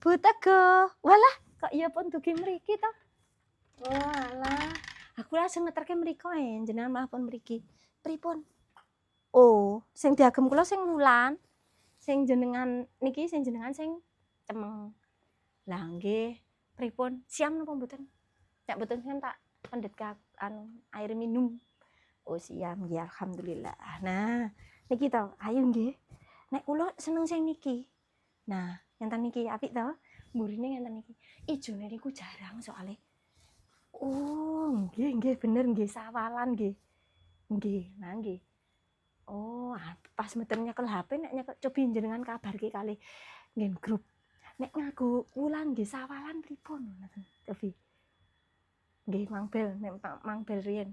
Bu Teguh. Walah, kok iya pun dugi mriki to? Walah, aku langsung ngeterke mriko jenengan malah pun mriki. Pripun? Oh, sing diagem kula sing wulan. Sing jenengan niki sing jenengan sing cemeng. Lah nggih, pripun? Siam napa mboten? Nek mboten kan tak pendet air minum. Oh siam, ya alhamdulillah. Nah, niki to, ayo nggih. Nek kula seneng sing niki. Nah, ngenten niki apik to? Mburine ngenten niki. Ijone niku jarang soalnya. Oh, nggih bener nggih sawalan nggih. Nggih, nah nggih. Oh, pas meten nyekel HP nek nyekel cobi jenengan kabarke kalih ngen grup. Nek nganggo wulan nggih sawalan pripun ngoten. Cobi. Nggih mangbel nek mangbel riyen.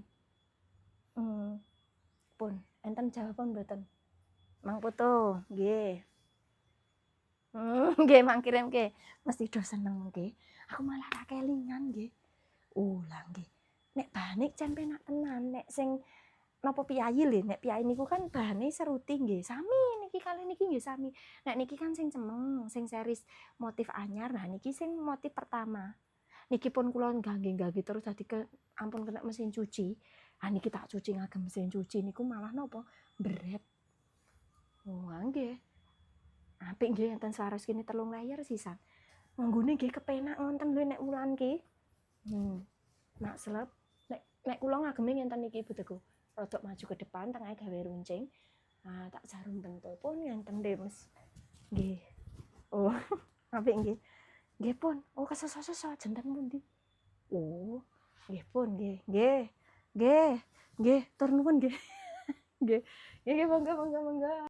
Pun enten jawaban mboten? Mang Putu, nggih. Nggih mang kirimke. Mesti do seneng nggih. Aku malah ra kelingan nggih. Lah nggih. Nek bahane cen penak tenan, nek sing napa piyayi lho, nek piyayi niku kan bahane seruti nggih. Sami niki kali niki nggih sami. Nek niki kan sing cemeng, sing series motif anyar. Nah niki sing motif pertama. Niki pun kula nggangge terus dadi ampun kena mesin cuci. Ah niki tak cuci ngagem mesin cuci niku malah napa? Beret. Oh nggih. Apik nggih enten selaras kene 3 layar sisan. Nggone nggih kepenak ngonten lho nek wulan ki. Nak selep nek kula ngageme ngenten iki Bu Teguh. Rodok maju ke depan tengah gawe runcing. Ah tak jarum bentul pun ngenten Mas. Nggih. Oh, apik nggih. Nggih pun. Oh kesesa-sesa jenten pundi? Oh, nggih pun nggih. Nggih. Nggih. Nggih, tur nuwun nggih. Nggih. Nggih monggo.